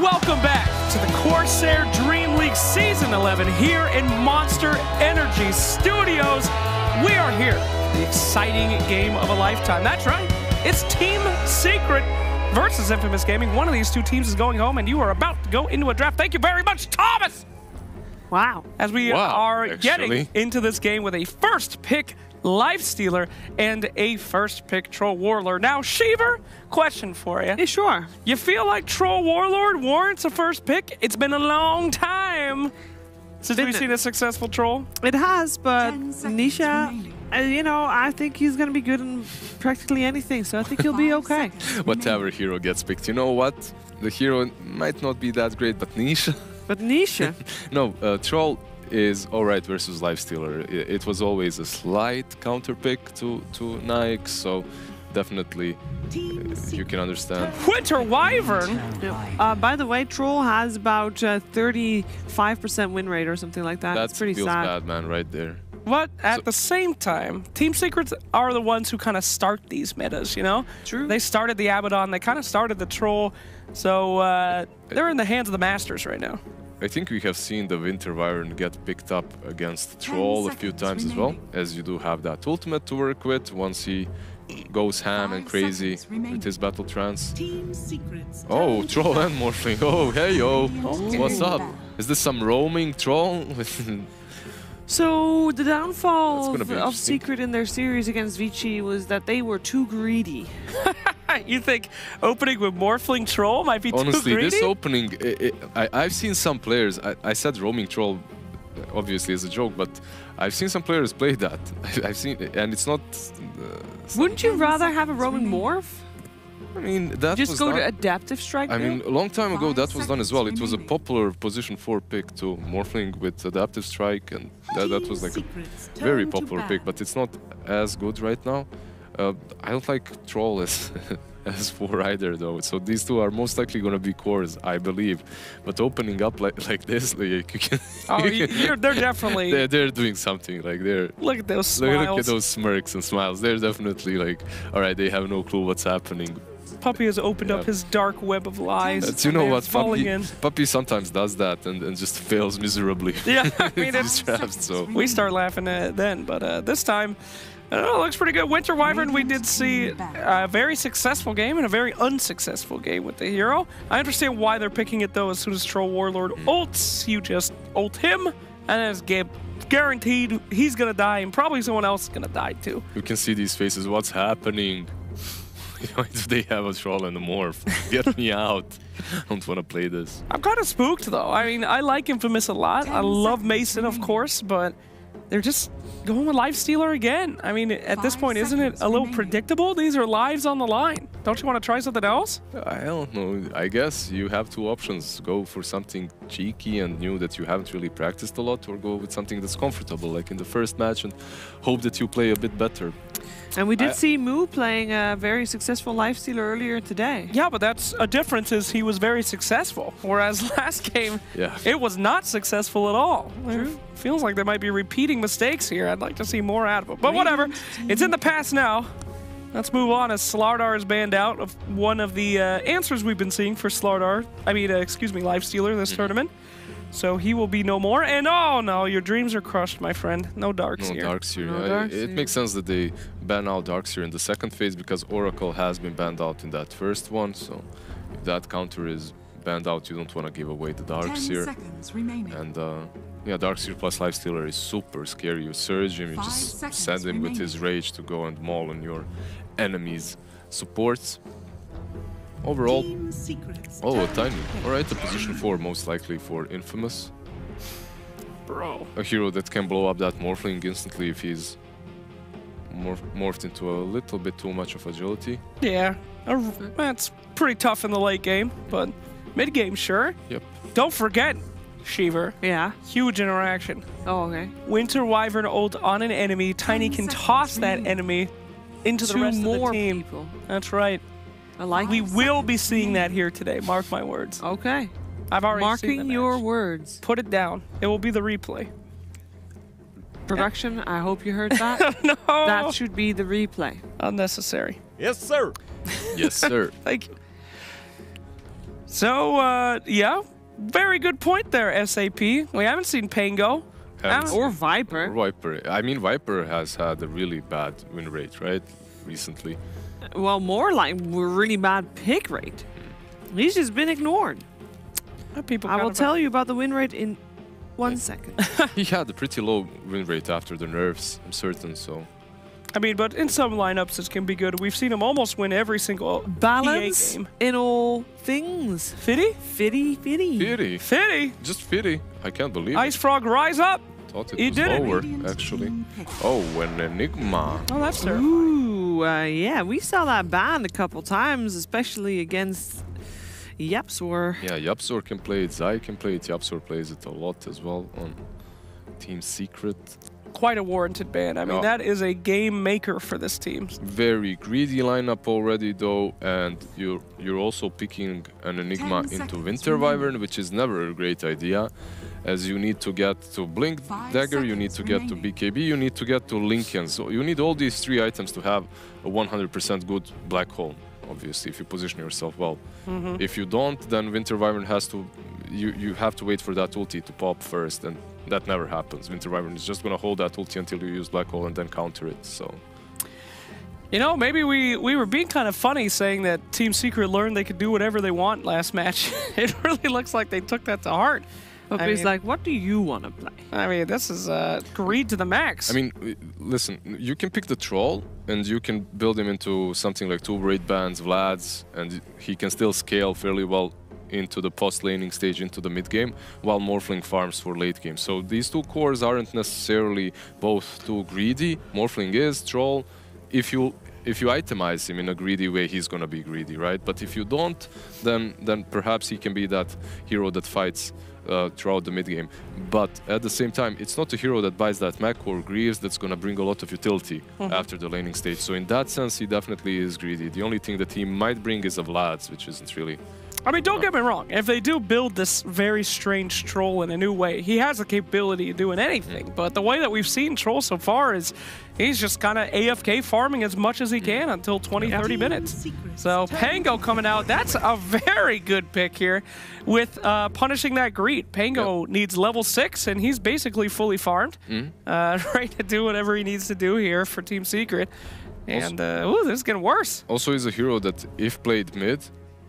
welcome back to the CORSAIr Dream League Season 11 here in Monster Energy Studios. We are here for the exciting game of a lifetime. That's right, it's Team Secret versus Infamous Gaming. One of these two teams is going home, and you are about to go into a draft. Thank you very much, Thomas! Wow. As we are getting into this game with a first pick Lifestealer and a first pick Troll Warlord. Now, Sheever, question for you. Yeah, sure. You feel like Troll Warlord warrants a first pick? It's been a long time since we've seen a successful Troll. It has, but Nisha, you know, I think he's going to be good in practically anything, so I think he'll be okay. Whatever hero gets picked. You know what? The hero might not be that great, but Nisha... But Nisha? No, Troll is alright versus Lifestealer. It was always a slight counter pick to Nike, so definitely you can understand. Winter Wyvern! By the way, Troll has about 35% win rate or something like that. That's pretty feels sad. Bad, man, right there. But at the same time, Team Secrets are the ones who kind of start these metas, you know? True. They started the Abaddon, they kind of started the Troll, so they're in the hands of the Masters right now. I think we have seen the Winter Wyvern get picked up against Troll a few times as well, as you do have that ultimate to work with once he goes ham and crazy with his battle trance. Oh, Troll and Morphling. Oh, hey yo. What's up? Is this some roaming Troll? So the downfall of Secret in their series against Vici was that they were too greedy. You think opening with Morphling Troll might be too greedy? Honestly, this opening, I've seen some players, I said roaming Troll obviously as a joke, but I've seen some players play that. I've seen it, and it's not... Wouldn't you rather have a roaming Morph? I mean, that just was go done. to Adaptive Strike? I mean, a long time ago that was done as well. It was a popular position 4 pick to Morphling with Adaptive Strike, and that was like a very popular pick, but it's not as good right now. I don't like Troll as 4 either, though. So these two are most likely going to be cores, I believe. But opening up like this, like you can. Oh, they're definitely. They're doing something. Like they're. Look at those smiles. Look at those smirks and smiles. They're definitely like, all right, they have no clue what's happening. Puppy has opened up his dark web of lies. You know what, Puppy sometimes does that and just fails miserably. Yeah, I mean, so. We start laughing at it then, but this time, it looks pretty good. Winter Wyvern, we did see a very successful game and a very unsuccessful game with the hero. I understand why they're picking it, though. As soon as Troll Warlord ults, you just ult him, and it's guaranteed he's going to die, and probably someone else is going to die, too. You can see these faces. What's happening? Do they have a Troll and a Morph? Get me out. I don't want to play this. I'm kind of spooked, though. I mean, I like Infamous a lot. I love Mason, of course, but they're just going with Lifestealer again. I mean, at this point, isn't it a little predictable? These are lives on the line. Don't you want to try something else? I don't know. I guess you have two options. Go for something cheeky and new that you haven't really practiced a lot, or go with something that's comfortable, like in the first match, and hope that you play a bit better. And we did see Moo playing a very successful Lifestealer earlier today. Yeah, but that's a difference is he was very successful, whereas last game, it was not successful at all. True. Feels like they might be repeating mistakes here. I'd like to see more out of it. But whatever, it's in the past now. Let's move on as Slardar is banned out of one of the answers we've been seeing for Slardar. I mean, excuse me, Lifestealer this tournament. So he will be no more. And oh no, your dreams are crushed, my friend. No Darkseer. No Darkseer. It makes sense that they ban out Darkseer in the second phase because Oracle has been banned out in that first one. So if that counter is banned out, you don't want to give away the Darkseer. And yeah, Darkseer plus Lifestealer is super scary. You surge him, you just send him with his rage to go and maul on your enemies' supports. Overall, a tiny. Alright, a position 4 most likely for Infamous. Bro. A hero that can blow up that Morphling instantly if he's morphed into a little bit too much of agility. Yeah, that's pretty tough in the late game, but mid game, sure. Yep. Don't forget, Sheever. Yeah. Huge interaction. Oh, okay. Winter Wyvern ult on an enemy. Tiny can toss that enemy into the rest of the team. People. That's right. I like we will be seeing that here today. Mark my words. Okay. I've already seen Marking your words. Put it down. It will be the replay. Production, I hope you heard that. No. That should be the replay. Unnecessary. Yes, sir. Yes, sir. Thank you. So, yeah, very good point there, SAP. We haven't seen Pango. Or Viper. I mean, Viper has had a really bad win rate, right, recently. Well, more like really bad pick rate. He's just been ignored. I will tell you about the win rate in 1 second. He had a pretty low win rate after the nerfs, I'm certain, so... I mean, but in some lineups it can be good. We've seen him almost win every single balance EA game. In all things. Fitty? Fitty. Fitty? Just Fitty. I can't believe Ice Frog, rise up! Thought it was lower, actually. Oh, an Enigma. Oh, that's terrifying. Ooh, yeah, we saw that banned a couple times, especially against Yapsor. Yeah, Yapsor can play it, Zai can play it, Yapsor plays it a lot as well on Team Secret. Quite a warranted ban. I mean, that is a game maker for this team. Very greedy lineup already, though, and you're also picking an Enigma into Winter Wyvern, which is never a great idea, as you need to get to Blink Dagger, you need to get to BKB, you need to get to Lincoln. So you need all these 3 items to have a 100% good Black Hole, obviously, if you position yourself well. If you don't, then Winter Wyvern has to... You have to wait for that ulti to pop first, and that never happens. Winter Wyvern is just going to hold that ulti until you use Black Hole and then counter it, so... You know, maybe we were being kind of funny saying that Team Secret learned they could do whatever they want last match. It really looks like they took that to heart. But he's like, what do you want to play? I mean, this is greed to the max. I mean, listen, you can pick the Troll, and you can build him into something like 2 raid bands, Vlad's, and he can still scale fairly well into the post-laning stage, into the mid-game, while Morphling farms for late game. So these 2 cores aren't necessarily both too greedy. Morphling is, Troll. If you itemize him in a greedy way, he's gonna be greedy, right? But if you don't, then perhaps he can be that hero that fights throughout the mid-game. But at the same time, it's not a hero that buys that mech or Greaves that's gonna bring a lot of utility after the laning stage. So in that sense, he definitely is greedy. The only thing that he might bring is a Vlad's, which isn't really... I mean, don't get me wrong. If they do build this very strange Troll in a new way, he has the capability of doing anything. But the way that we've seen Troll so far is he's just kind of AFK farming as much as he can until 20, 30 minutes. So Pango coming out, that's a very good pick here with punishing that greed. Pango needs level 6, and he's basically fully farmed, ready to do whatever he needs to do here for Team Secret. And, ooh, this is getting worse. Also, he's a hero that, if played mid,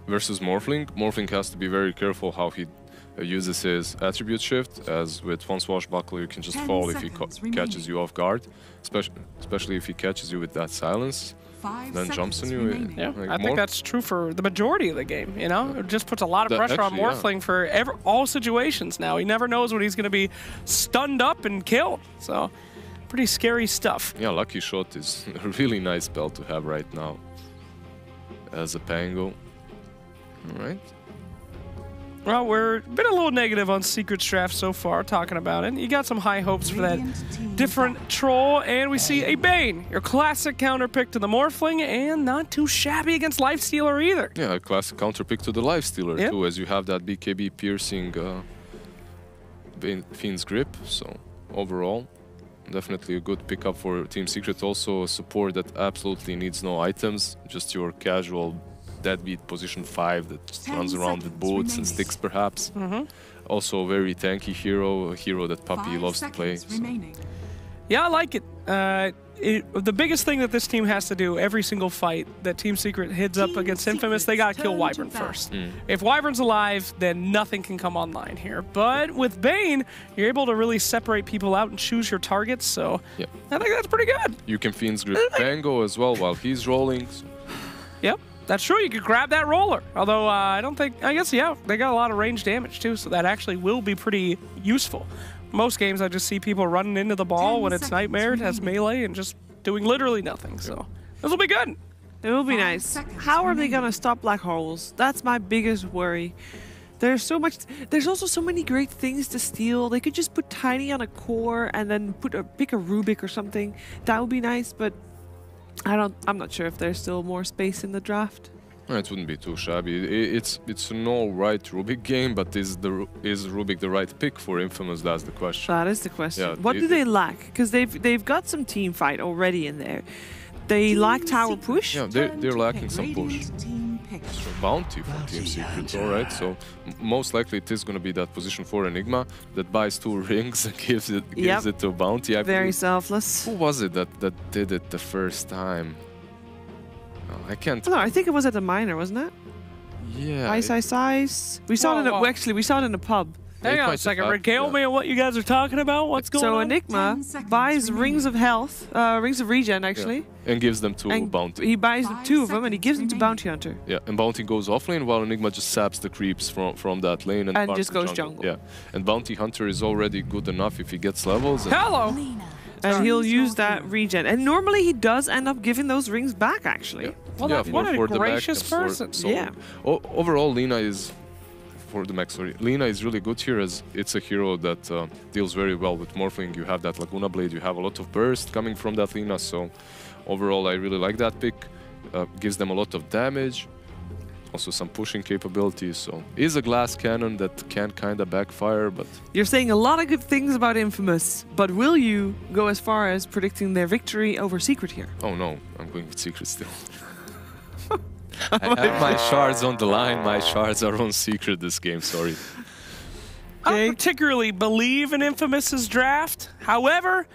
versus Morphling. Morphling has to be very careful how he uses his attribute shift, as with one swashbuckler you can just fall if he catches you off guard, especially if he catches you with that silence, then jumps on you. Yeah, like I think that's true for the majority of the game, you know? It just puts a lot of pressure on Morphling for all situations now. He never knows when he's going to be stunned up and killed, so pretty scary stuff. Yeah, Lucky Shot is a really nice spell to have right now as a Pango. Alright. Well, we're been a little negative on Secret's draft so far, talking about it. You got some high hopes for that different Troll, and we see a Bane, your classic counter pick to the Morphling, and not too shabby against Lifestealer either. Yeah, a classic counter pick to the Lifestealer too, as you have that BKB piercing Fiend's Grip, so overall, definitely a good pickup for Team Secret. Also a support that absolutely needs no items, just your casual deadbeat position 5 that just runs around with boots and sticks, perhaps. Also a very tanky hero, a hero that Puppy loves to play. So. Yeah, I like it. The biggest thing that this team has to do every single fight that Team Secret heads up against Infamous, they gotta kill Wyvern first. If Wyvern's alive, then nothing can come online here. But with Bane, you're able to really separate people out and choose your targets, so I think that's pretty good. You can Fiend's Grip Pango as well while he's rolling. So. Yep. That's true, you could grab that roller. Although, I guess, yeah, they got a lot of range damage too, so that actually will be pretty useful. Most games, I just see people running into the ball when it's Nightmare, has melee, and just doing literally nothing, so this will be good. It will be nice. How are they going to stop black holes? That's my biggest worry. There's so much. There's also so many great things to steal. They could just put Tiny on a core and then pick a Rubik or something. That would be nice, but I'm not sure if there's still more space in the draft. It wouldn't be too shabby. It's an all-right Rubik game, but is Rubik the right pick for Infamous? That's the question. That is the question. Yeah, what do they lack? Because they've got some team fight already in there. They lack tower push. Yeah, they're lacking some push. bounty from Team Secret. All right, so most likely it is going to be that position for Enigma that buys 2 rings and gives it to Bounty. Very selfless. Who was it that did it the first time? Oh, I can't. No, I think it was at the minor, wasn't it? Yeah. Ice. We saw it. Actually, we saw it in the pub. Hang on a second. Regale me on what you guys are talking about. What's going on? So Enigma buys rings of health, rings of regen, actually. Yeah. And gives them to Bounty. He buys 2 of them and he gives them to Bounty Hunter. Yeah, and Bounty goes offlane while Enigma just saps the creeps from that lane and just goes jungle. Yeah, and Bounty Hunter is already good enough if he gets levels. Hello! And he'll use that regen. And normally he does end up giving those rings back, actually. Yeah. Well, what a for gracious person. Yeah. Overall, Lina is... For the max, sorry. Lina is really good here as it's a hero that deals very well with Morphling. You have that Laguna Blade, you have a lot of burst coming from that Lina, so overall I really like that pick. Gives them a lot of damage, also some pushing capabilities, so is a glass cannon that can kind of backfire, but... You're saying a lot of good things about Infamous, but will you go as far as predicting their victory over Secret here? Oh no, I'm going with Secret still. I have my shards on the line, my shards are on Secret this game, sorry. I don't particularly believe in Infamous's draft. However,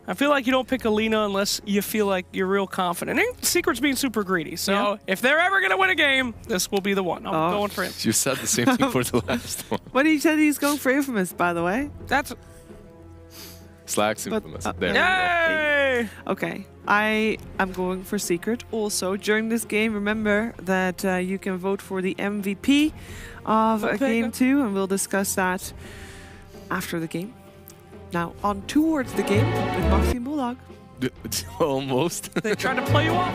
I feel like you don't pick Alina unless you feel like you're real confident. And Secret's being super greedy, so if they're ever going to win a game, this will be the one. I'm going for him. You said the same thing for the last one. But he said he's going for Infamous, by the way. That's... Slacks Infamous. There Yay! Okay, I am going for Secret. Also, during this game, remember that you can vote for the MVP of Game 2, and we'll discuss that after the game. Now, on towards the game with Maxi and Bulldog. Almost. They tried to play you off.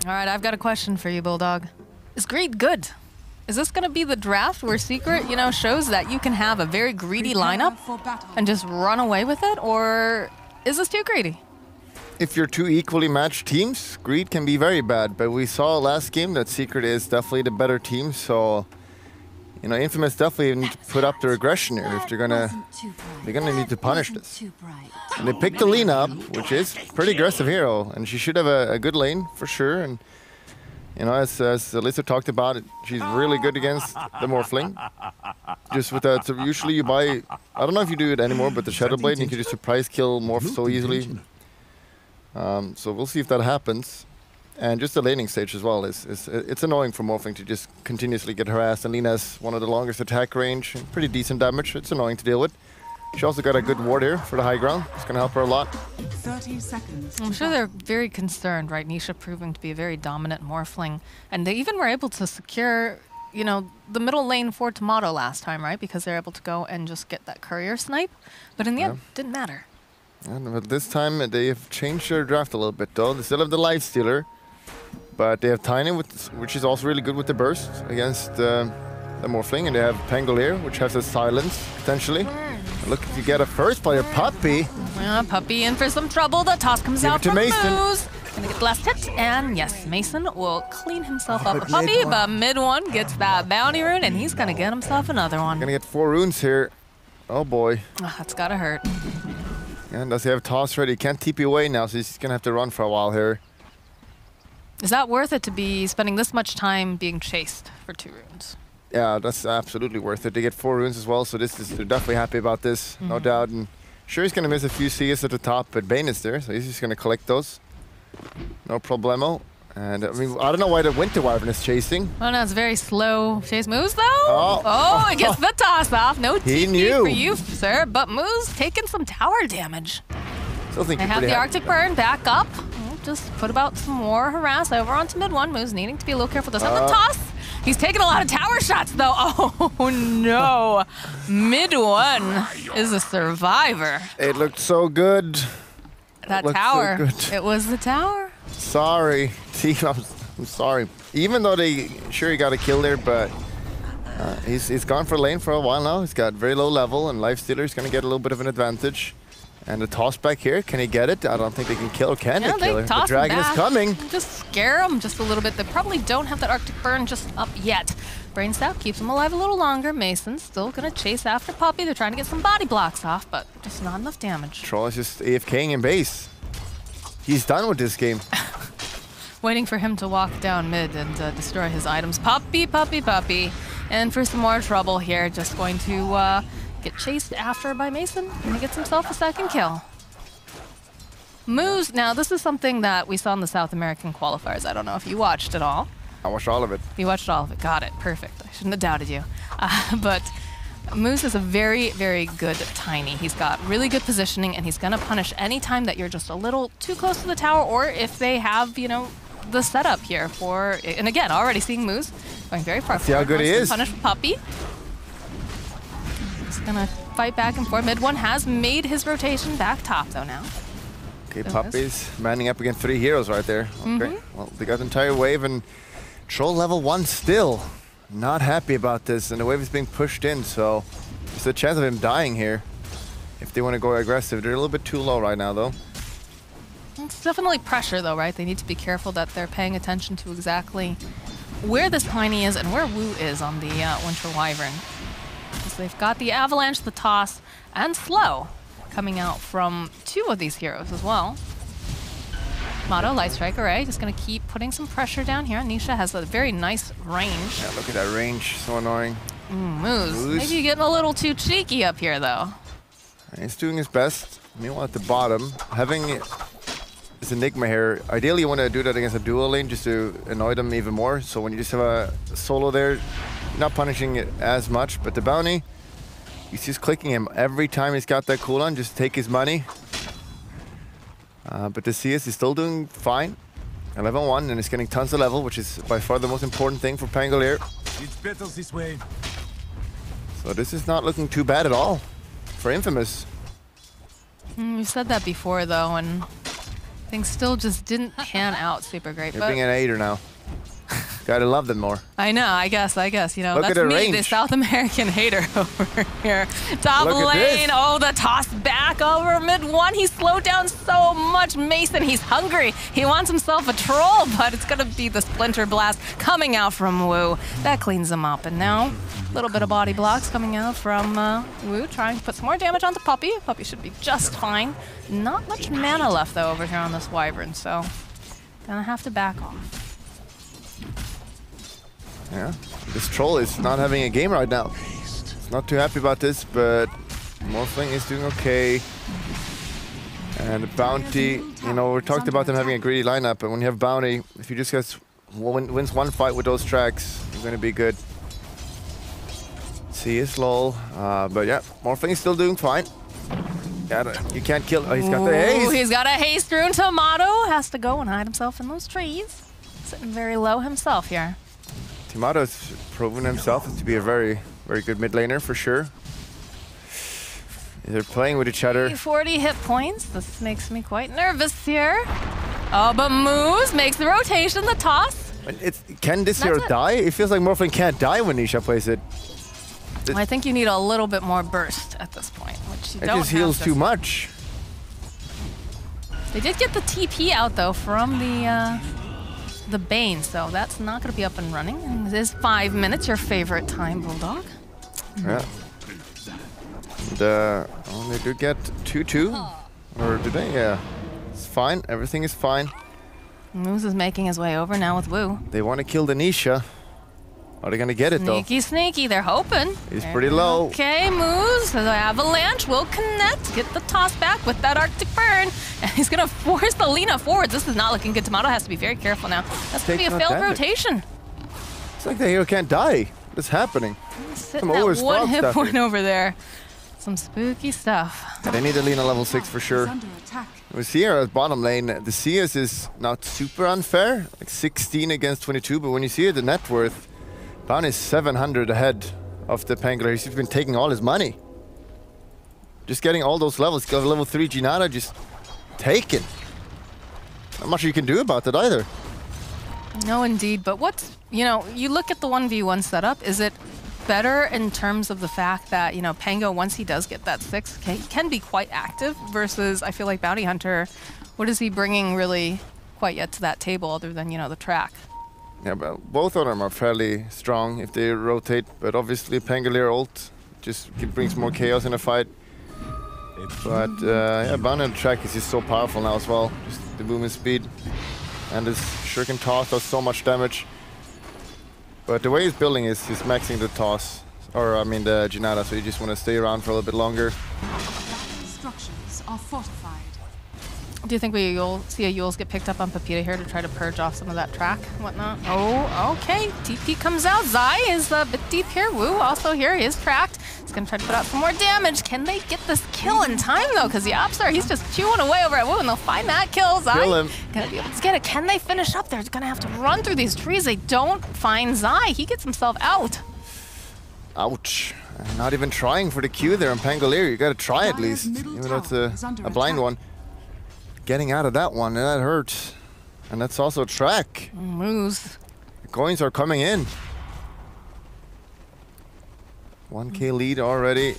All right, I've got a question for you, Bulldog. Is greed good? Is this going to be the draft where Secret, shows that you can have a very greedy lineup and just run away with it? Or is this too greedy? If you're 2 equally matched teams, greed can be very bad. But we saw last game that Secret is definitely the better team. So, Infamous definitely need to put up their aggression here if they're gonna need to punish this. And they picked the Lina up, which is pretty aggressive hero, and she should have a good lane for sure. And as Alyssa talked about it, she's really good against the Morphling. Just with that, so usually you buy, I don't know if you do it anymore, but the Shadow Blade, you can just surprise kill Morph so easily. So we'll see if that happens. And just the laning stage as well it's annoying for Morphling to just continuously get harassed. And Lina has one of the longest attack range, pretty decent damage. It's annoying to deal with. She also got a good ward here for the high ground. It's going to help her a lot. 30 seconds. I'm sure they're very concerned, right? Nisha proving to be a very dominant Morphling. And they even were able to secure, the middle lane for Tomato last time, right? Because they're able to go and just get that courier snipe. But in the end, didn't matter. But this time they have changed their draft a little bit, though. They still have the Life Stealer. But they have Tiny, which is also really good with the burst against the Morphling. And they have Pangolier, which has a silence, potentially. Look, you get a first player, Puppy. Puppy in for some trouble. The toss comes out from Moose. Gonna get the last hit. And yes, Mason will clean himself up with Puppy. But mid one gets that bounty rune, and he's gonna get himself another one. Gonna get 4 runes here. Oh boy. That's gotta hurt. And does he have toss ready? He can't TP away now, so he's gonna have to run for a while here. Is that worth it to be spending this much time being chased for 2 runes? Yeah, that's absolutely worth it. They get 4 runes as well, so they're definitely happy about this, no doubt. And sure, he's going to miss a few CS at the top, but Bane is there, so he's just going to collect those. No problemo. And I mean, I don't know why the Winter Wyvern is chasing. Oh no, it's very slow. Chase Moose though. Oh, it gets the toss off. No TP for you, sir. But Moose taking some tower damage. Still think they have the Arctic Burn back up. Just put about some more harass over onto mid one. Moose needing to be a little careful. Does have the toss. He's taking a lot of tower shots though. Oh no. Mid one is a survivor. It looked so good. That tower. So good. It was the tower. Sorry, team. I'm sorry. Even though he got a kill there, but he's gone for lane for a while now. He's got very low level, and Life Stealer is going to get a little bit of an advantage. And the toss back here, can he get it? I don't think they can kill. Can they kill her? The toss dragon him is back. coming. Just scare him just a little bit. They probably don't have that Arctic Burn just up yet. Brain Stout keeps him alive a little longer. Mason's still gonna chase after Puppey. They're trying to get some body blocks off, but just not enough damage. Troll is just AFKing in base. He's done with this game. Waiting for him to walk down mid and destroy his items. Puppey, Puppey, Puppey. And for some more trouble here, just going to get chased after by Mason, and he gets himself a second kill. Moves, now this is something that we saw in the South American qualifiers. I don't know if you watched it all. I watched all of it. You watched all of it, got it, perfect. I shouldn't have doubted you. But Moose is a very, very good Tiny. He's got really good positioning, and he's gonna punish any time that you're just a little too close to the tower, or if they have, you know, the setup here for, and again, already seeing Moose going very far. See how good he is. Punish Puppey. He's gonna fight back and forth. Mid one has made his rotation back top though now. Okay, Puppey's manning up against 3 heroes right there. Okay, well, they got the entire wave, and Troll level 1 still not happy about this, and the wave is being pushed in, so there's a chance of him dying here if they want to go aggressive. They're a little bit too low right now, though. It's definitely pressure, though, right? They need to be careful that they're paying attention to exactly where this Tiny is and where Wu is on the Winter Wyvern. Because they've got the Avalanche, the Toss, and Slow coming out from 2 of these heroes as well. Motto, Light Strike Array, just going to keep putting some pressure down here. Nisha has a very nice range. Yeah, look at that range, so annoying. Moose. Maybe getting a little too cheeky up here, though. He's doing his best. Meanwhile, at the bottom, having this Enigma here, ideally you want to do that against a dual lane just to annoy them even more. So when you just have a solo there, you're not punishing it as much. But the bounty, he's just clicking him every time he's got that cooldown, just take his money. But the CS is still doing fine. 11-1, and it's getting tons of level, which is by far the most important thing for Pangolier. It's better this way. So this is not looking too bad at all for Infamous. You've said that before, though, and things still just didn't pan out super great. They're being an hater now. Gotta love them more. I know, I guess, you know, Look that's at the me, range. the South American hater over here. Top Look at lane, this. oh, the toss back over mid one. He slowed down so much. Mason, he's hungry. He wants himself a troll, but it's gonna be the Splinter Blast coming out from Wu. That cleans him up, and now a little bit of body blocks coming out from Wu, trying to put some more damage onto Puppey. Puppey should be just fine. Not much mana left, though, over here on this Wyvern, so gonna have to back off. Yeah, this Troll is not having a game right now. He's not too happy about this, but Morphling is doing okay. And the Bounty, you know, we talked about them having a greedy lineup, but when you have Bounty, if you just wins one fight with those tracks, you're going to be good. See, it's low, but yeah, Morphling is still doing fine. You can't kill. Oh, he's got the haste. He's got a haste rune. Tomato has to go and hide himself in those trees. Sitting very low himself here. Tomato's proven himself to be a very, very good mid laner for sure. They're playing with each other. 40 hit points. This makes me quite nervous here. Oh, but Moose makes the rotation, the toss. Can this hero die? It feels like Morphling can't die when Nisha plays it. I think you need a little bit more burst at this point, which you don't have. It just heals too much. They did get the TP out though from the Bane, so that's not going to be up and running. And it is 5 minutes, your favorite time, Bulldog. Yeah. And, they do get 2-2. Or did they? Yeah. It's fine. Everything is fine. Moose is making his way over now with Wu. They want to kill the Nisha. Are they going to get it, though? Sneaky, sneaky. They're hoping. He's pretty low. Okay, Moose. The Avalanche will connect. Get the toss back with that Arctic Burn. And he's going to force the Lina forwards. This is not looking good. Tomato has to be very careful now. That's going to be a failed rotation. It's like the hero can't die. What's happening? Sitting at one hit point over there. Some spooky stuff. Yeah, they need a Lina level 6 for sure. We see here at bottom lane, the CS is not super unfair. Like 16 against 22, but when you see it, the net worth, Bounty is 700 ahead of the Pangolier. He's been taking all his money. Just getting all those levels. Got level 3 Ginata just taken. Not much you can do about that either. No, indeed. But what's, you know, you look at the 1v1 setup. Is it better in terms of the fact that, you know, Pango, once he does get that 6, can be quite active versus I feel like Bounty Hunter, what is he bringing really quite yet to that table other than, you know, the track? Yeah, but both of them are fairly strong if they rotate, but obviously Pangolier ult just brings more chaos in a fight. But yeah, Bounty on track is just so powerful now as well. Just the movement speed. And this Shuriken toss does so much damage. But the way he's building is he's maxing the toss. Or I mean the Jinada, so you just want to stay around for a little bit longer. Structures are fortified. Do you think we'll see a Yules get picked up on Pepita here to try to purge off some of that track and whatnot? Oh, okay. TP comes out. Zai is a bit deep here. Wu also here. He is tracked. He's going to try to put out some more damage. Can they get this kill in time, though? Because the Opstar, he's just chewing away over at Wu, and they'll find that kill. Zai going to be able to get it. Can they finish up? They're going to have to run through these trees. They don't find Zai. He gets himself out. Ouch. Not even trying for the Q there on Pangolier. You got to try at least, even though it's a blind one. Getting out of that one, and that hurts. And that's also track. Moves. The coins are coming in. 1k lead already.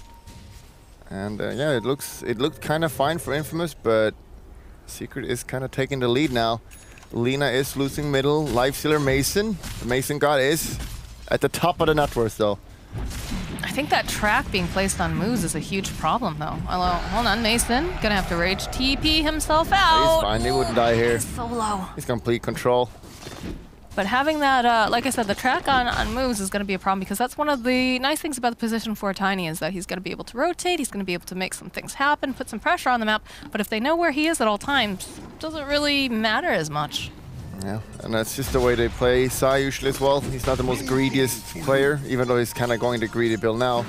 And yeah, it looked kind of fine for Infamous, but Secret is kind of taking the lead now. Lina is losing middle. Lifestealer Mason. The Mason God is at the top of the net worth though. I think that track being placed on moves is a huge problem, though. Hello, hold on, Mason. Gonna have to rage TP himself out. He's fine, he wouldn't die here. He's so low. He's complete control. But having that, like I said, the track on moves is gonna be a problem because that's one of the nice things about the position for Tiny is that he's gonna be able to rotate, he's gonna be able to make some things happen, put some pressure on the map, but if they know where he is at all times, it doesn't really matter as much. Yeah, and that's just the way they play Sai usually as well. He's not the most greediest player, even though he's kind of going the greedy build now.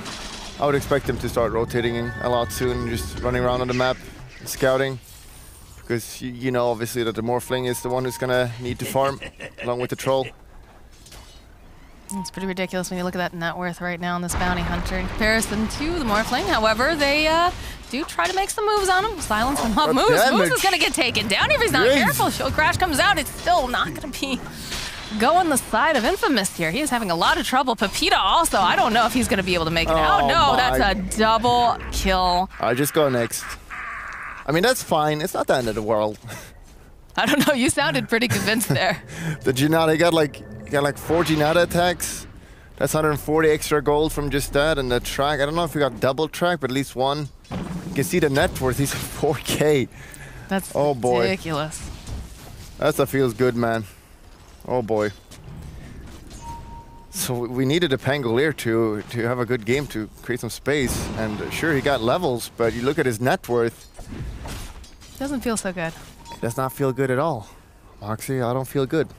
I would expect him to start rotating in a lot soon, just running around on the map, scouting. Because you know, obviously, that the Morphling is the one who's going to need to farm, along with the Troll. It's pretty ridiculous when you look at that net worth right now on this Bounty Hunter in comparison to the Morphling. However, they do try to make some moves on him. Silence him up. Moves is going to get taken down if he's not careful. Shield Crash comes out. It's still not going to be going the side of Infamous here. He is having a lot of trouble. Pepita also, I don't know if he's going to be able to make it out. No, that's a double kill. I just go next. I mean, that's fine. It's not the end of the world. I don't know. You sounded pretty convinced there. The Jinada, he got like 4 Jinada attacks. That's 140 extra gold from just that. And the track, I don't know if we got double track, but at least one. You can see the net worth, he's 4k. That's ridiculous. That feels good, man. Oh boy. So we needed a Pangolier to have a good game to create some space. And sure, he got levels, but you look at his net worth. Doesn't feel so good. It does not feel good at all. Moxie, I don't feel good.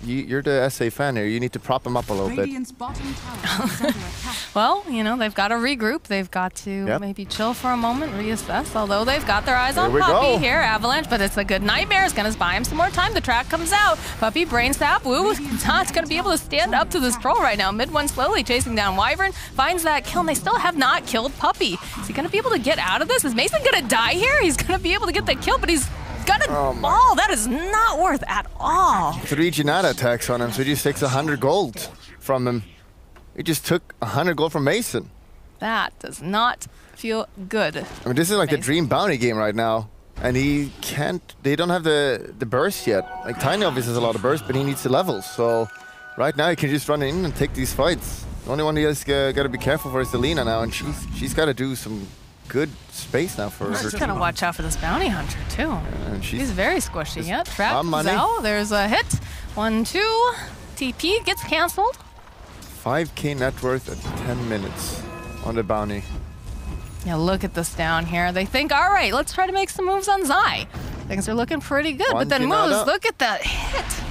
You're the SA fan here. You need to prop him up a little bit. Well, you know, they've got to regroup. They've got to maybe chill for a moment, reassess. Although they've got their eyes on Puppy here. Avalanche, but it's a good nightmare. It's going to buy him some more time. The track comes out. Puppy, Brain Sap, Wu not going to be able to stand up to this Troll right now. Mid one slowly chasing down Wyvern. Finds that kill, and they still have not killed Puppy. Is he going to be able to get out of this? Is Mason going to die here? He's going to be able to get the kill, but he's gonna that is not worth at all. 3 Jinada attacks on him, so he just takes 100 gold from him. He just took 100 gold from Mason. That does not feel good. I mean, this is like the Dream Bounty game right now. And he can't, they don't have the burst yet. Like Tiny obviously has a lot of burst, but he needs the levels. So right now he can just run in and take these fights. The only one he has got to be careful for is Lina now, and she's got to do some good space now for her. She's got to watch out for this Bounty Hunter too. He's very squishy. Yeah, trap out. There's a hit. 1, 2. TP gets cancelled. 5k net worth at 10 minutes on the Bounty. Yeah, look at this down here. They think, all right, let's try to make some moves on Zai. Things are looking pretty good, but then moves, look at that hit.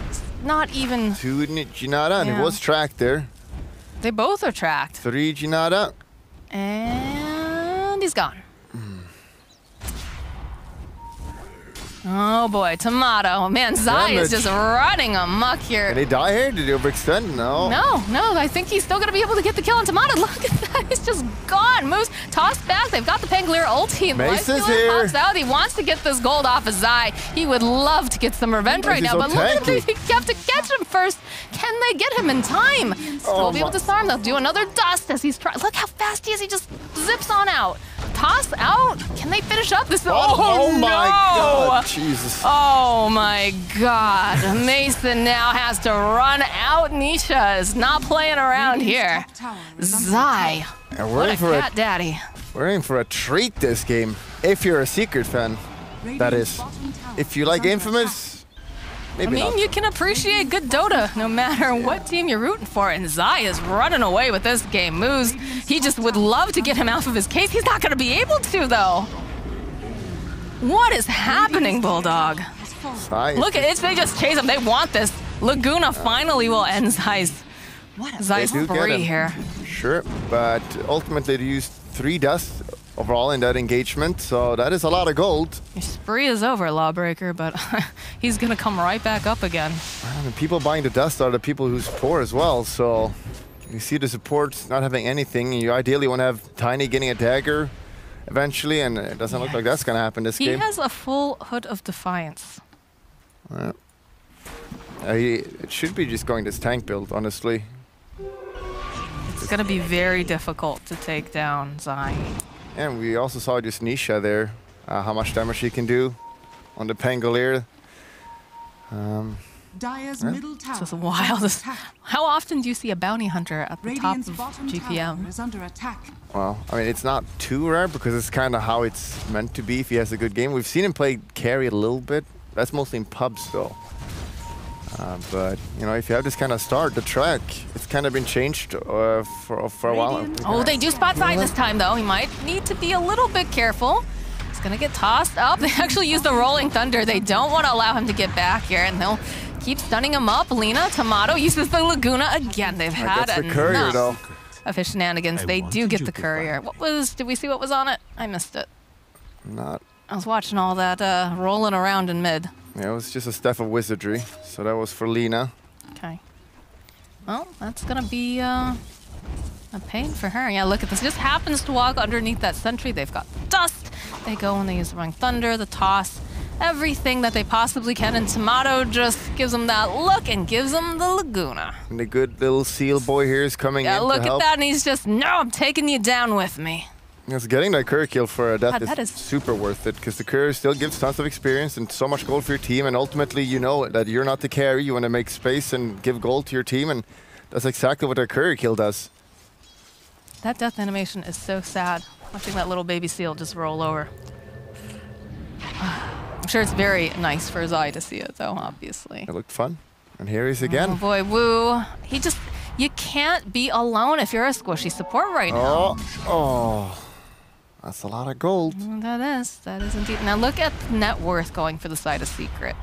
It's not even... 2 Jinada, and it was tracked there. They both are tracked. 3 Jinada. And he's gone. Oh boy, Tomato. Man, Zai is just running amok here. Did he die here? Did he overextend? No. No, I think he's still gonna be able to get the kill on Tomato. Look at that, he's just gone. Moves, tossed back, they've got the Pangolier ulti. Mace is here. Pops out. He wants to get this gold off of Zai. He would love to get some revenge right now, so but look at tanky. him, you have to catch him first. Can they get him in time? Still be able to disarm. They'll do another dust as he's trying. Look how fast he is, he just zips on out. Toss out. Can they finish up this? Oh my no. God, Jesus. Oh my God. Mason now has to run out. Nisha is not playing around here. Zai. And What a cat daddy. We're in for a treat this game. If you're a Secret fan, that is. If you like Infamous, maybe not. You can appreciate good Dota no matter what team you're rooting for. And Zai is running away with this game. Moose, he just would love to get him out of his case. He's not going to be able to, though. What is happening, Bulldog? Look at it. They just chase him. They want this. Laguna finally will end Zai's spree here. Sure, but ultimately they used 3 dust overall in that engagement, so that is a lot of gold. Your spree is over, Lawbreaker, but he's going to come right back up again. And the people buying the dust are the people who's poor as well, so you see the supports not having anything. You ideally want to have Tiny getting a dagger eventually, and it doesn't look like that's going to happen this game. He has a full Hood of Defiance. It should be just going this tank build, honestly. It's going to be very difficult to take down Zai. And we also saw just Nisha there, how much damage she can do on the Pangolier. Dire's middle tower. This is wild. How often do you see a bounty hunter at the top of GPM? Is under attack. Well, I mean, it's not too rare because it's kind of how it's meant to be if he has a good game. We've seen him play carry a little bit. That's mostly in pubs, though. But, you know, if you have this kind of start, the track, it's kind of been changed for a while. Oh, they do spot Zai this time, though. He might need to be a little bit careful. He's going to get tossed up. They actually use the Rolling Thunder. They don't want to allow him to get back here, and they'll keep stunning him up. Lina, Tomato uses the Laguna again. They've had the courier, though. Of his shenanigans. They do get the courier. Did we see what was on it? I missed it. Not. I was watching all that rolling around in mid. Yeah, it was just a Staff of Wizardry, so that was for Lina. Okay. Well, that's gonna be a pain for her. Yeah, look at this. Just happens to walk underneath that sentry. They've got dust. They go and they use the Rolling Thunder, the toss, everything that they possibly can. And Tomato just gives them that look and gives them the Laguna. And the good little seal boy here is coming in Yeah, look to help. at that, and he's just, no, I'm taking you down with me. Yes, getting that courier kill for a death that is is super worth it because the courier still gives tons of experience and so much gold for your team, and ultimately you know that you're not the carry. You want to make space and give gold to your team, and that's exactly what that courier kill does. That death animation is so sad. Watching that little baby seal just roll over. I'm sure it's very nice for Zai to see it, though, obviously. It looked fun. And here he's again. Oh boy, Woo. You can't be alone if you're a squishy support right now. Oh. That's a lot of gold. That is indeed. Now look at the net worth going for the side of Secret.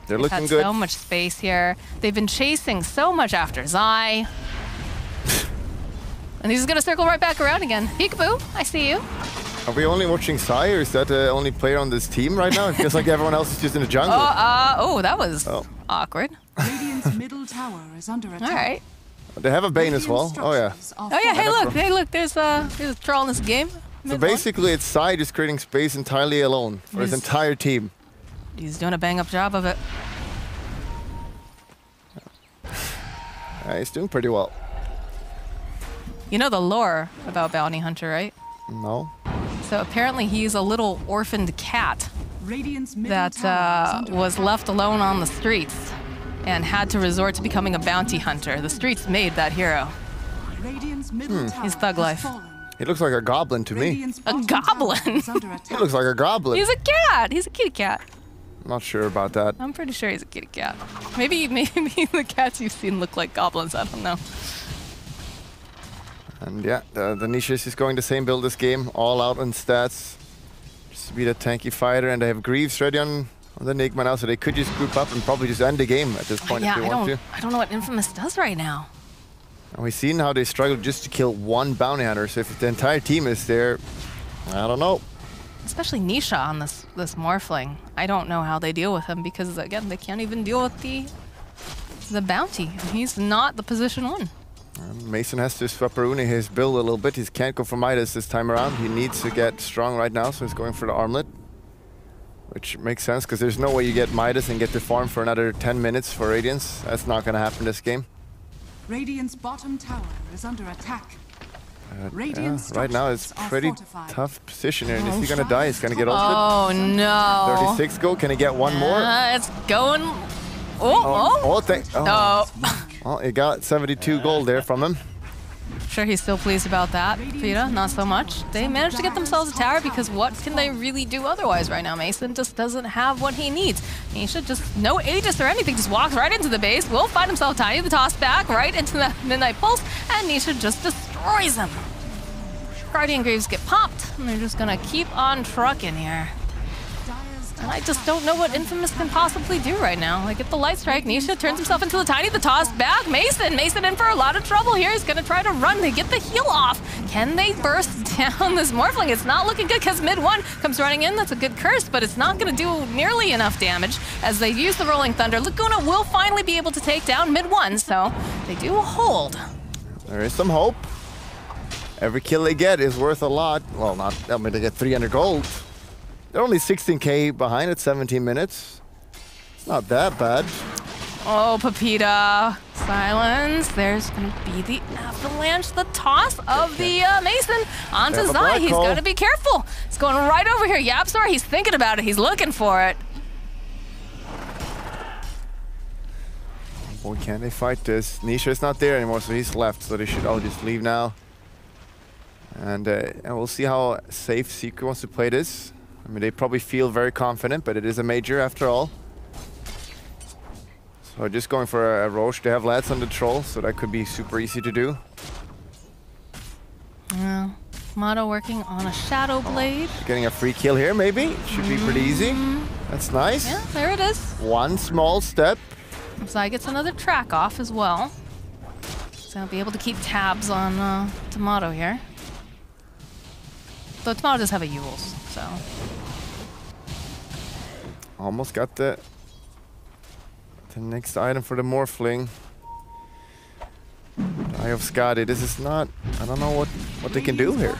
They're They've looking had good. So much space here. They've been chasing so much after Zai. And he's gonna circle right back around again. Peekaboo, I see you. Are we only watching Sai, or is that the only player on this team right now? It feels like everyone else is just in the jungle. That was awkward. Radiant's middle tower is under attack. All right. They have a Bane as well. Oh yeah. Oh yeah, hey look, there's a troll in this game. So basically it's Sai just creating space entirely alone for his entire team. He's doing a bang-up job of it. He's doing pretty well. You know the lore about Bounty Hunter, right? No. So apparently he's a little orphaned cat that was left alone on the streets and had to resort to becoming a bounty hunter. The streets made that hero. He's thug life. He looks like a goblin to me. A goblin? He looks like a goblin. He's a cat. He's a kitty cat. I'm not sure about that. I'm pretty sure he's a kitty cat. Maybe the cats you've seen look like goblins. I don't know. And yeah, the Nishis is going the same build this game, all out on stats. Just to be the tanky fighter, and they have Greaves ready on the Enigma now, so they could just group up and probably just end the game at this point if they want to. I don't know what Infamous does right now. And we've seen how they struggle just to kill one bounty hunter, so if the entire team is there, I don't know. Especially Nisha on this this Morphling. I don't know how they deal with him because, again, they can't even deal with the bounty. He's not the position 1. Mason has to swap Aruni his build a little bit. He can't go for Midas this time around. He needs to get strong right now, so he's going for the armlet. Which makes sense, because there's no way you get Midas and get the farm for another 10 minutes for Radiance. That's not going to happen this game. Radiant's bottom tower is under attack. Right now it's pretty tough position here, and is he going to die? He's going to get ulted. Oh no. 36 gold, can he get one more? It's going... Well, he got 72 gold there from him. Sure, he's still pleased about that. Peta, not so much. They managed to get themselves a tower because what can they really do otherwise right now? Mason just doesn't have what he needs. Nisha just, no Aegis or anything, just walks right into the base, will find himself tiny, the toss back right into the Midnight Pulse, and Nisha just destroys him. Guardian Greaves get popped, and they're just gonna keep on trucking here. And I just don't know what Infamous can possibly do right now. Like, get the light strike, Nisha turns himself into the tiny, the toss back, Mason in for a lot of trouble here. He's gonna try to run to get the heal off. Can they burst down this Morphling? It's not looking good because mid 1 comes running in. That's a good curse, but it's not gonna do nearly enough damage as they use the Rolling Thunder. Laguna will finally be able to take down mid 1, so they do hold. There is some hope. Every kill they get is worth a lot. Well, not, I mean, they get 300 gold. They're only 16k behind at 17 minutes. It's not that bad. Oh, Pepita. Silence. There's going to be the avalanche, the toss of the Mason onto Zai. He's got to be careful. He's going right over here. Yapsor, he's thinking about it. He's looking for it. Boy, can they fight this? Nisha is not there anymore, so he's left. So they should all just leave now. And we'll see how safe Secret wants to play this. I mean, they probably feel very confident, but it is a major after all. So just going for a Roche. They have Lads on the Troll, so that could be super easy to do. Yeah. Motto working on a Shadow Blade. Getting a free kill here, maybe. Should be pretty easy. That's nice. Yeah, there it is. One small step. Zai gets another track off as well. So I'll be able to keep tabs on Tomato here. Though Tomato does have a Yules, so... Almost got the next item for the Morphling. Eye of Skadi. This is not... I don't know what they can do here.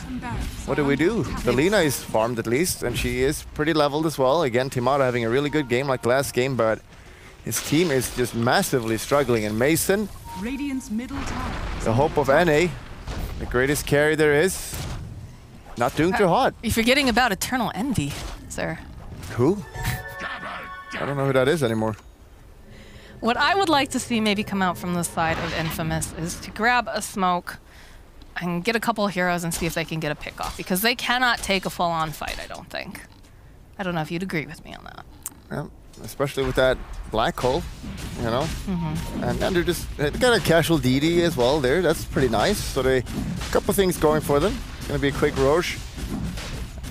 What do we do? The Lina is farmed at least, and she is pretty leveled as well. Again, Tomato having a really good game like last game, but his team is just massively struggling. And Mason, the hope of NA, the greatest carry there is, not doing too hot. You're forgetting about Eternal Envy, sir. Who? I don't know who that is anymore. What I would like to see maybe come out from the side of Infamous is to grab a smoke and get a couple of heroes and see if they can get a pick off, because they cannot take a full-on fight, I don't think. I don't know if you'd agree with me on that. Yeah, especially with that black hole, you know. And then they got a casual DD as well there. That's pretty nice. So a couple things going for them. It's gonna be a quick Roche.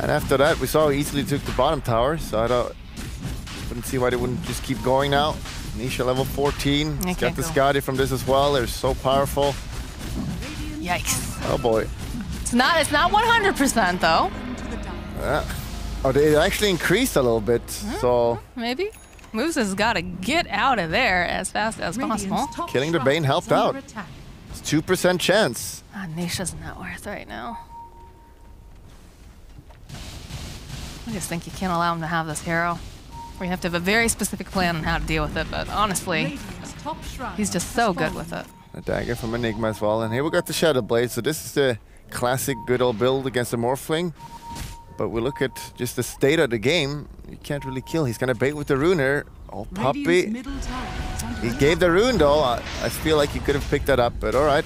And after that, we saw how easily they took the bottom tower. So I wouldn't see why they wouldn't just keep going now. Nisha level 14. He's got the Skadi from this as well. They're so powerful. Yikes. Oh boy. It's not 100% though. Oh, they actually increased a little bit. So maybe. Moves has got to get out of there as fast as possible. Killing the Bane helped out. It's 2% chance. Nisha's not worth right now. I just think you can't allow him to have this hero. Or you have to have a very specific plan on how to deal with it, but honestly, he's just so good with it. A dagger from Enigma as well, and here we got the Shadow Blade. So this is the classic good old build against the Morphling. But we look at just the state of the game, you can't really kill. He's gonna bait with the rune here. Oh, puppy. He gave the rune though. I feel like he could have picked that up, but all right.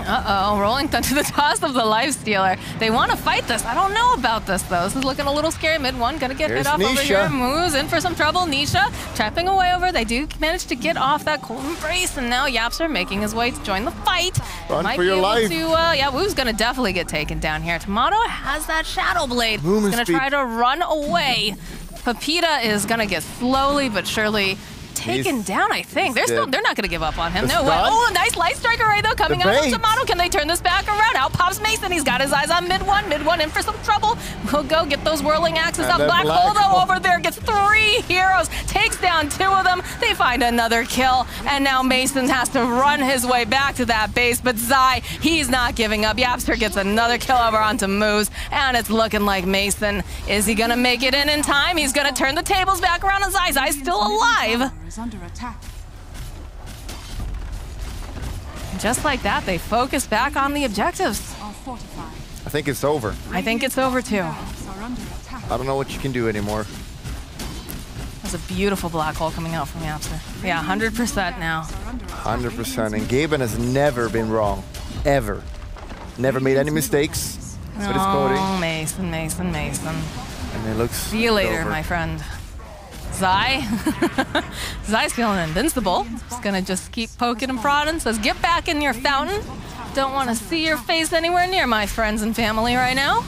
Uh-oh, rolling to the toss of the Lifestealer. They want to fight this. I don't know about this, though. This is looking a little scary. Mid one, gonna get hit off over here. Moves in for some trouble. Nisha trapping away over. They do manage to get off that cold embrace, and now Yapster making his way to join the fight. Run for your life. Yeah, Woo's gonna definitely get taken down here. Tomato has that Shadow Blade. He's gonna try to run away. Pepita is gonna get slowly but surely taken down, I think. They're not going to give up on him. No way. done. Oh, a nice light striker right though coming out from Tomato. Can they turn this back around? Out pops Mason. He's got his eyes on mid one. Mid one in for some trouble. We'll go get those whirling axes up. Black Hole though over there gets 3 heroes. Takes down 2 of them. They find another kill. And now Mason has to run his way back to that base. But Zai, he's not giving up. Yapster gets another kill over onto Moose. And it's looking like Mason. Is he going to make it in time? He's going to turn the tables back around on Zai. Zai's still alive. Is under attack. Just like that, they focus back on the objectives. Are fortified. I think it's over. I think it's over too. Are under attack. I don't know what you can do anymore. That's a beautiful black hole coming out from Yapster. Yeah, 100% now. 100%. And Gaben has never been wrong. Ever. Never made any mistakes with his coding. Oh, Mason. And it looks See you later, over. my friend. Zai. Zai's feeling invincible. He's gonna just keep poking and prodding. Says, get back in your fountain. Don't want to see your face anywhere near my friends and family right now.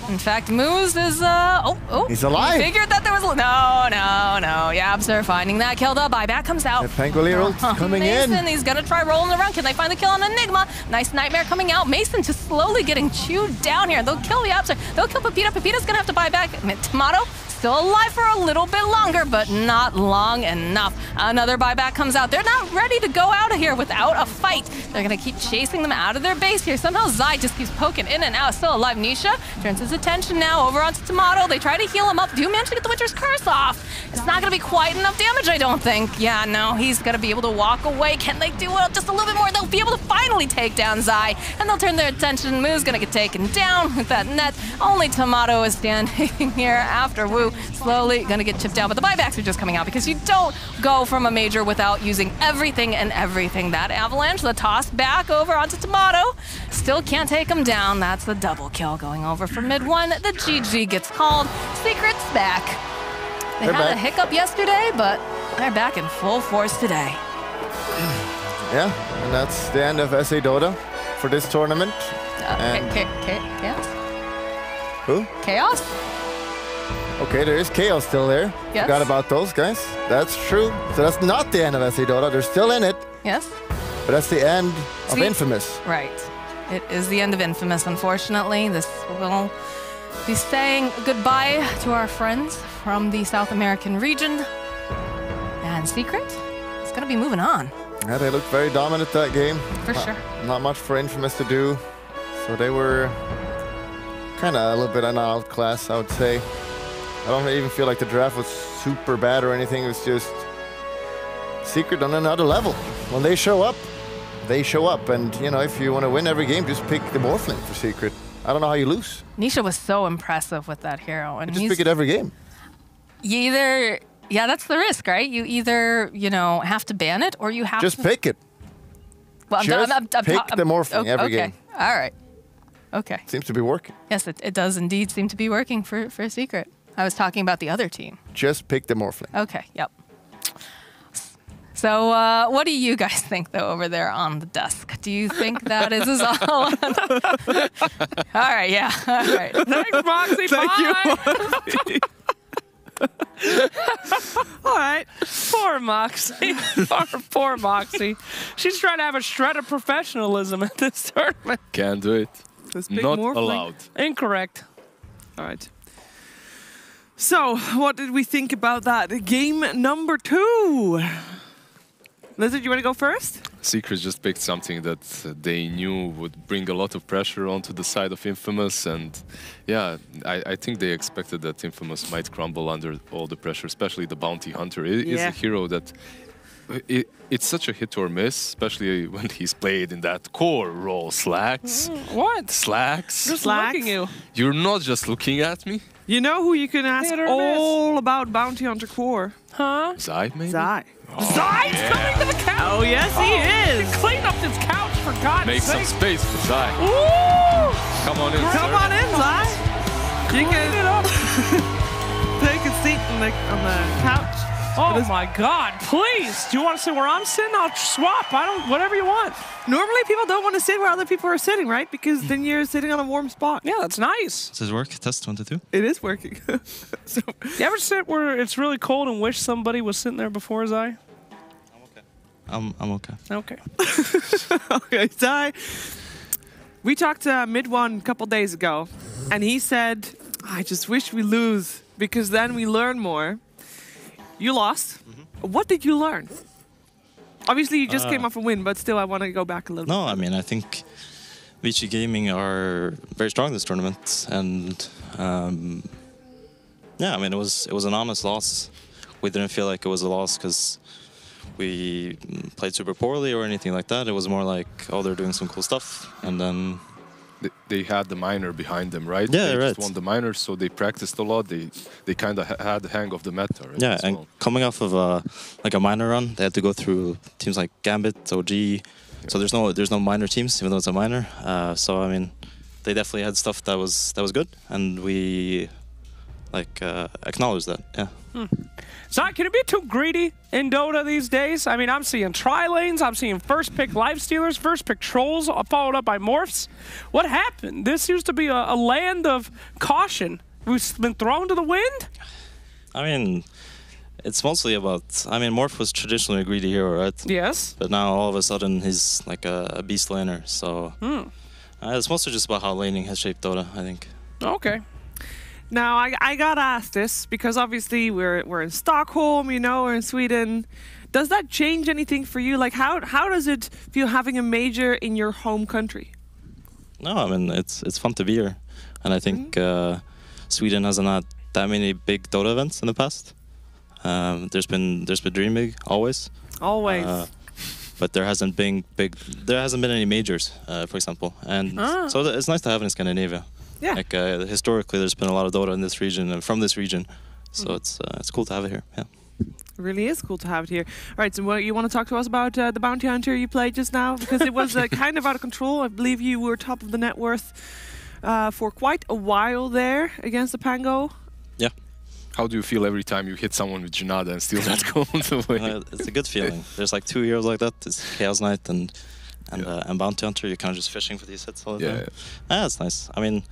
In fact, Moose is, He's alive. He figured that there was, no. Yapster finding that kill. The buyback comes out. The Pangolier coming Mason, in. he's gonna try rolling around. Can they find the kill on Enigma? Nice Nightmare coming out. Mason just slowly getting chewed down here. They'll kill Yapster. They'll kill Pepita. Pepita's gonna have to buy back. Tomato still alive for a little bit longer, but not long enough. Another buyback comes out. They're not ready to go out of here without a fight. They're gonna keep chasing them out of their base here. Somehow Zai just keeps poking in and out. Still alive. Nisha turns his attention now over onto Tomato. They try to heal him up. Do manage to get the Witcher's Curse off. It's not gonna be quite enough damage, I don't think. Yeah, no, he's gonna be able to walk away. Can they do it just a little bit more? They'll be able to finally take down Zai, and they'll turn their attention. Moo's gonna get taken down with that net. Only Tomato is standing here after Wu. Slowly gonna get chipped down, but the buybacks are just coming out because you don't go from a major without using everything and everything. That avalanche, the toss back over onto Tomato. Still can't take him down. That's the double kill going over for mid one. The GG gets called. Secret's back. They had a hiccup yesterday, but they're back in full force today. Yeah, and that's the end of SA Dota for this tournament. Chaos? Who? Chaos? Okay, there is Chaos still there. Yes. Forgot about those guys. That's true. So that's not the end of SA Dota. They're still in it. Yes. But that's the end of Infamous. Right. It is the end of Infamous, unfortunately. This will be saying goodbye to our friends from the South American region. And Secret is going to be moving on. Yeah, they looked very dominant that game. For sure. Not much for Infamous to do. So they were kind of a little bit an outclass, I would say. I don't even feel like the draft was super bad or anything. It was just Secret on another level. When they show up, they show up. And, you know, if you want to win every game, just pick the Morphling for Secret. I don't know how you lose. Nisha was so impressive with that hero. And you just pick it every game. You either, yeah, that's the risk, right? You either, you know, have to ban it or you have just to... pick it. Well, just pick the Morphling every game. All right. Okay. Seems to be working. Yes, it does indeed seem to be working for Secret. I was talking about the other team. Just pick the Morphling. Okay, yep. So what do you guys think, though, over there on the desk? Do you think that is all? All right, yeah. All right. Thanks, Moxie. Thank you. All right. Poor Moxie. Poor Moxie. She's trying to have a shred of professionalism at this tournament. Can't do it. Not allowed. Incorrect. All right. So, what did we think about that? Game number 2. Lizard, you want to go first? Secret just picked something that they knew would bring a lot of pressure onto the side of Infamous, and yeah, I think they expected that Infamous might crumble under all the pressure, especially the Bounty Hunter. It is a hero that it's such a hit or miss, especially when he's played in that core role. Slacks. What? Slacks. Just looking at you. You're not just looking at me. You know who you can ask all about Bounty Hunter Core? Huh? Zai, maybe? Zai. Oh, Zai's coming to the couch! Oh, yes, he is! Clean up this couch, for God's Make sake! some space for Zai. Ooh! Come on in, Come on in, Zai! You can take a seat on the couch. Oh my God, please! Do you want to sit where I'm sitting? I'll swap. Whatever you want. Normally people don't want to sit where other people are sitting, right? Because then you're sitting on a warm spot. Yeah, that's nice. Does this work? Test 1 to 2. It is working. You ever sit where it's really cold and wish somebody was sitting there before Zai? I'm okay. Okay. Okay, Ty. We talked to Mid1 a couple days ago, and he said, I just wish we lose, because then we learn more. You lost. What did you learn? Obviously, you just came off a win, but still, I want to go back a little bit. No, I mean, I think VG Gaming are very strong this tournament, and yeah, I mean, it was an honest loss. We didn't feel like it was a loss because we played super poorly or anything like that. It was more like, oh, they're doing some cool stuff, and then they had the minor behind them, right? Yeah, they right. just won the minor, so they practiced a lot. They kind of had the hang of the meta. Right, yeah, and coming off of like a minor run, they had to go through teams like Gambit, OG. Yeah. So there's no minor teams, even though it's a minor. So I mean, they definitely had stuff that was good, and we like acknowledge that. Yeah. So can it be too greedy in Dota these days? I mean, I'm seeing tri-lanes, I'm seeing first pick lifestealers, first pick trolls, followed up by morphs. What happened? This used to be a land of caution. We've been thrown to the wind? I mean, it's mostly about, I mean, Morph was traditionally a greedy hero, right? Yes. But now all of a sudden he's like a beast laner, so it's mostly just about how laning has shaped Dota, I think. Okay. Now, I gotta ask this, because obviously we're in Stockholm, you know, we're in Sweden. Does that change anything for you? Like, how does it feel having a major in your home country? No, I mean, it's fun to be here. And I think Sweden hasn't had that many big Dota events in the past. There's been DreamLeague, always. Always. But there hasn't been any majors, for example. And so it's nice to have in Scandinavia. Yeah. Like historically, there's been a lot of Dota in this region and from this region, so it's cool to have it here. Yeah. It really is cool to have it here. All right, so what you want to talk to us about the bounty hunter you played just now, because it was kind of out of control. I believe you were top of the net worth for quite a while there against the Pango. Yeah. How do you feel every time you hit someone with Janada and steal that gold away? It's a good feeling. There's like 2 heroes like that. It's Chaos Knight and Bounty Hunter. You're kind of just fishing for these hits all the time. Yeah, it's nice. I mean,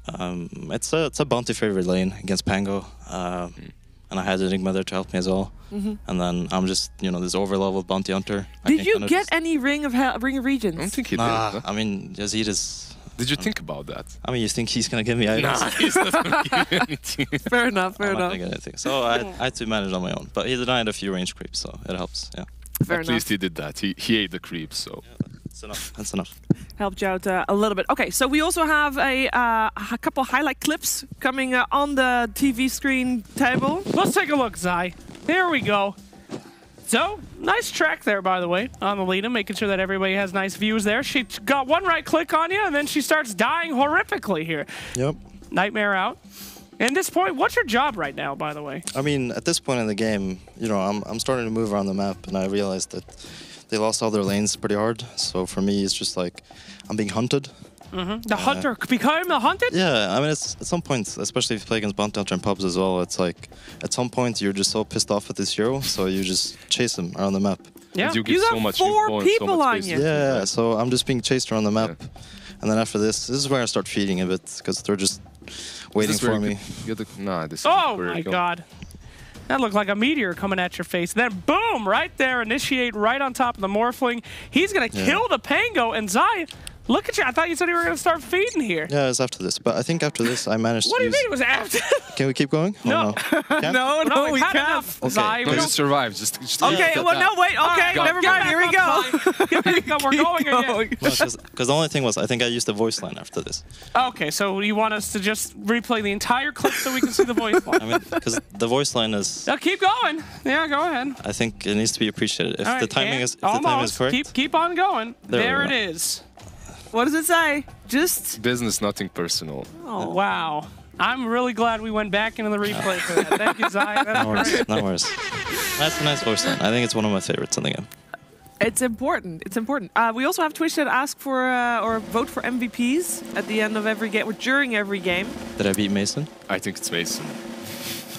it's a bounty favorite lane against Pango, and I had Enigma there to help me as well. And then I'm just, you know, this over-leveled Bounty Hunter. Did you get any Ring of Regions? I don't think he did. I mean, Yazid is... Did you think about that? I mean, you think he's going to give me items? Nah, he's not going to give you anything. Fair enough, fair enough. I'm not going to get anything. So I had to manage on my own. But he denied a few range creeps, so it helps, yeah. Fair At least he did that. He ate the creeps, so... Yeah, that's enough. That's enough. Helped you out a little bit. Okay, so we also have a couple highlight clips coming on the TV screen table. Let's take a look, Zai. Here we go. So, nice track there, by the way, on the lead, making sure that everybody has nice views there. She got one right click on you, and then she starts dying horrifically here. Yep. Nightmare out. At this point, what's your job right now, by the way? I mean, at this point in the game, you know, I'm starting to move around the map, and I realized that they lost all their lanes pretty hard. So for me, it's just like I'm being hunted. The hunter became the hunted? Yeah, I mean, it's at some point, especially if you play against Bounty Hunter and pubs as well, it's like at some point you're just so pissed off at this hero, so you just chase him around the map. Yeah, you got so much 4 people on you. Yeah, so I'm just being chased around the map. And then after this is where I start feeding a bit, because they're just waiting for me. Oh my god. That looked like a meteor coming at your face. Then boom, right there, initiate right on top of the Morphling. He's going to kill the Pango, and Zai, look at you. I thought you said you were going to start feeding here. Yeah, it's after this. But I think after this, I managed to What do you mean it was after? Can we keep going? No. No, we can't. Zai, No, just survive. Just okay, well, no, wait. Okay, never mind. Here we go. We're going again. Because the only thing was, I think I used the voice line after this. Okay, so you want us to just replay the entire clip so we can see the voice line? I mean, because the voice line is... Now keep going. Yeah, go ahead. I think it needs to be appreciated. If right, the timing is correct. Keep on going. There it is. What does it say? Just... Business, nothing personal. Oh, wow. I'm really glad we went back into the replay for that. Thank you, Zai. No worries. That's a nice voice line. I think it's one of my favorites in the game. It's important. It's important. We also have Twitch that ask for or vote for MVPs at the end of every game or during every game. Did I beat Mason? I think it's Mason.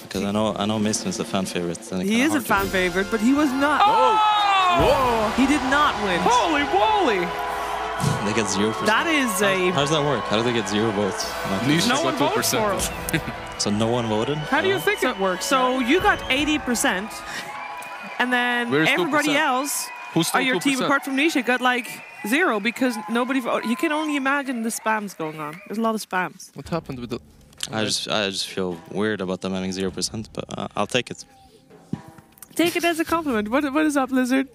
Because I know Mason is a fan favorite. He is a fan favorite, but he was not. Oh! He did not win. Holy moly! They get 0%. That is a... How does that work? How do they get 0 votes? No one voted for him. So no one voted? How do you think it works? So you got 80%, And then everybody else on your team, apart from Nisha, got like 0 because nobody voted. You can only imagine the spams going on. There's a lot of spams. What happened with the... I just feel weird about them having 0%, but I'll take it. Take it as a compliment. What is up, Lizard?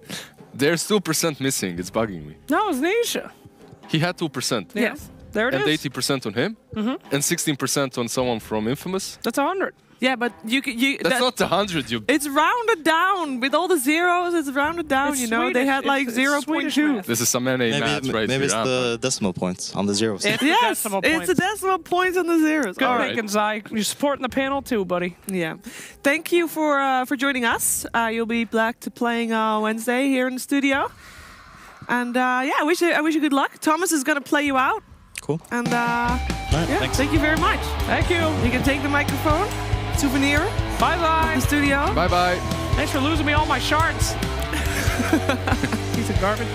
There's 2% missing. It's bugging me. No, it's Nisha. He had 2%. Yes. There it and is. And 80% on him. And 16% on someone from Infamous. That's 100. Yeah, but you that's not 100. It's rounded down with all the zeros. It's rounded down. It's you know, Swedish. they had like 0.2. This is some NA math right Maybe here. it's the decimal points on the zeros. Yes, it's a decimal points on the zeros. Good thinking, Zai. You're supporting the panel too, buddy. Yeah. Thank you for joining us. You'll be back to playing Wednesday here in the studio. And yeah, I wish you good luck. Thomas is gonna play you out. Cool. And thanks. thank you very much. Thank you. You can take the microphone. Souvenir. Bye-bye. The studio. Bye-bye. Thanks for losing me all my shards. Piece of garbage.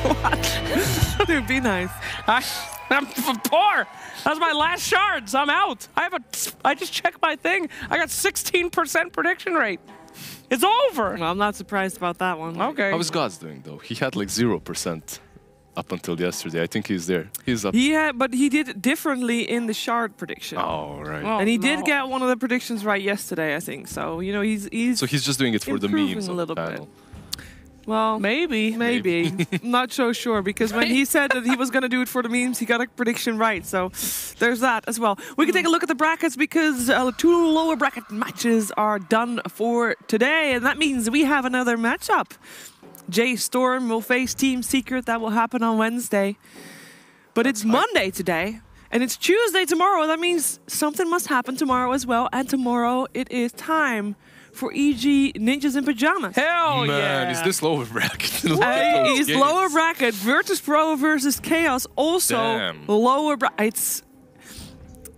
What? Dude, be nice. I'm poor. That's my last shards. I'm out. I just checked my thing. I got 16% prediction rate. It's over. Well, I'm not surprised about that one. Okay. How is God's doing though? He had like 0% up until yesterday. I think he's there. He's up. But he did it differently in the shard prediction. Oh, right. Oh, and he did get one of the predictions right yesterday, I think. So, you know, he's So he's just doing it for the memes a of little the panel. bit. Well, maybe. I'm not so sure, because when he said that he was going to do it for the memes, he got a prediction right. So there's that as well. We can take a look at the brackets, because 2 lower bracket matches are done for today. And that means we have another matchup. Jay Storm will face Team Secret. That will happen on Wednesday. But it's Monday today, and it's Tuesday tomorrow. That means something must happen tomorrow as well. And tomorrow it is time for EG Ninjas in Pajamas. Hell Man, yeah. is this lower bracket? It's lower bracket. Virtus Pro versus Chaos. Also lower bracket.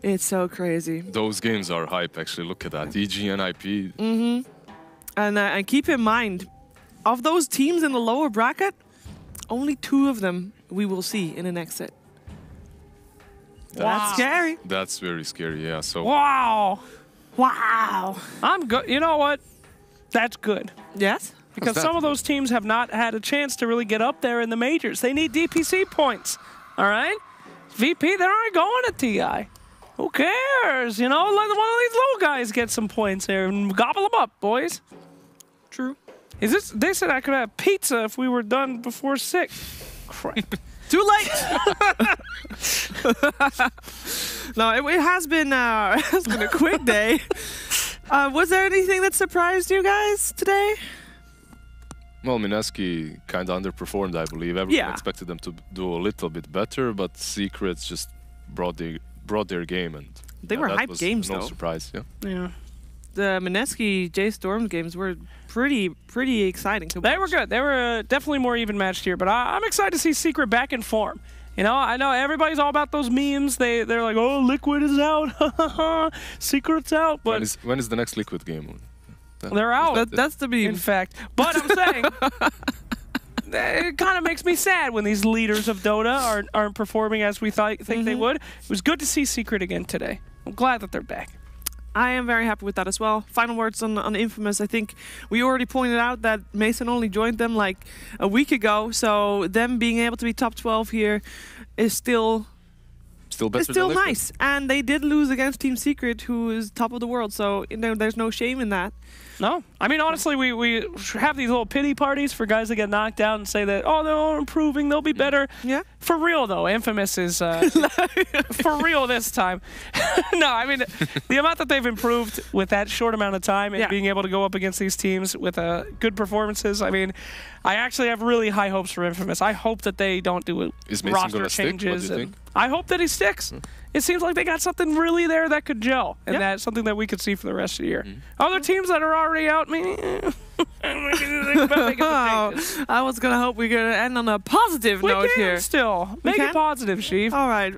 It's so crazy. Those games are hype, actually. Look at that. EG and IP. And keep in mind, of those teams in the lower bracket, only 2 of them we will see in the next set. That's scary. That's very scary, yeah. So Wow. Wow. I'm good. You know what? That's good. Yes? Because some of those teams have not had a chance to really get up there in the majors. They need DPC points. All right? VP, they aren't going to TI. Who cares? You know, let one of these little guys get some points there and gobble them up, boys. True. Is this? They said I could have pizza if we were done before 6. Crap. Too late. No, it has been a quick day. Was there anything that surprised you guys today? Well, Mineski kind of underperformed, I believe. Everyone expected them to do a little bit better, but Secrets just brought their game, and they were hype games, no though. surprise, Yeah. The Mineski J Storm games were pretty exciting to watch. They were good. They were definitely more even matched here, but I'm excited to see Secret back in form. You know, I know everybody's all about those memes. They're like, oh, Liquid is out. Secret's out. But when is the next Liquid game? They're out. That's the meme. In fact. But I'm saying, it kind of makes me sad when these leaders of Dota aren't performing as we think they would. It was good to see Secret again today. I'm glad that they're back. I am very happy with that as well. Final words on Infamous. I think we already pointed out that Mason only joined them like a week ago, so them being able to be top 12 here is still better. It's still nice. And they did lose against Team Secret, who is top of the world, so you know, there's no shame in that. No. I mean, honestly, we have these little pity parties for guys that get knocked out and say that, oh, they're improving, they'll be better. Yeah. For real, though, Infamous is for real this time. No, I mean, the amount that they've improved with that short amount of time and being able to go up against these teams with good performances, I mean, I actually have really high hopes for Infamous. I hope that they don't do roster changes. I hope that he sticks. It seems like they got something really there that could gel, and that's something that we could see for the rest of the year. Other teams that are already out, I was gonna hope we're gonna end on a positive note here. Still, make it positive, Chief. All right.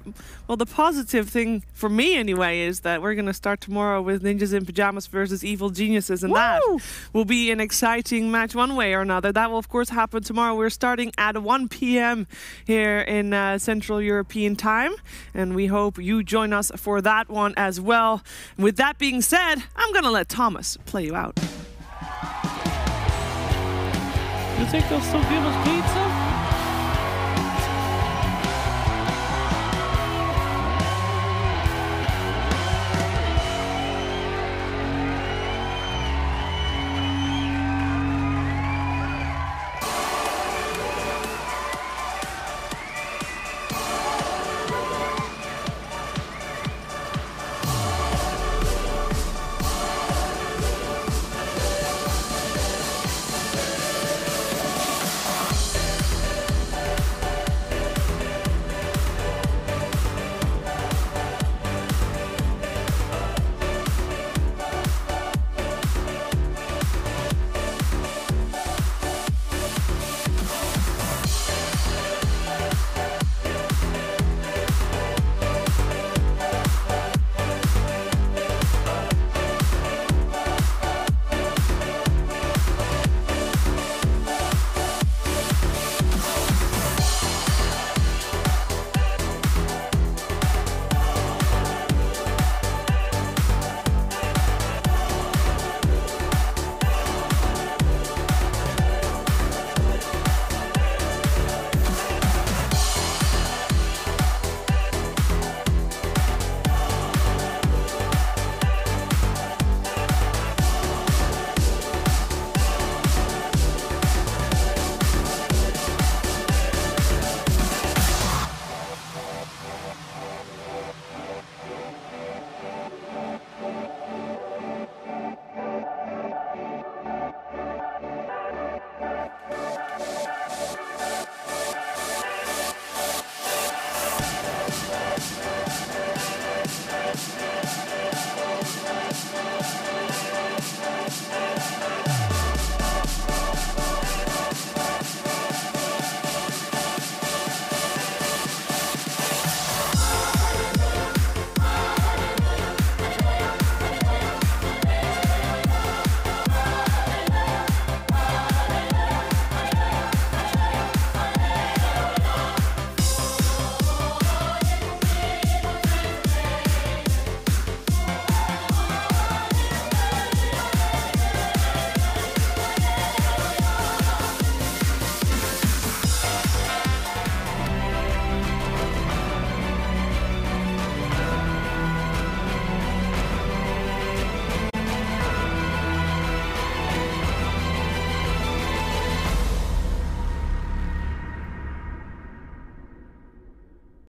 Well, the positive thing for me anyway is that we're gonna start tomorrow with Ninjas in Pajamas versus Evil Geniuses, and that will be an exciting match one way or another. That will of course happen tomorrow. We're starting at 1 p.m. here in Central European time, and we hope you join us for that one as well. With that being said, I'm gonna let Thomas play you out. You think they'll still give us pizza?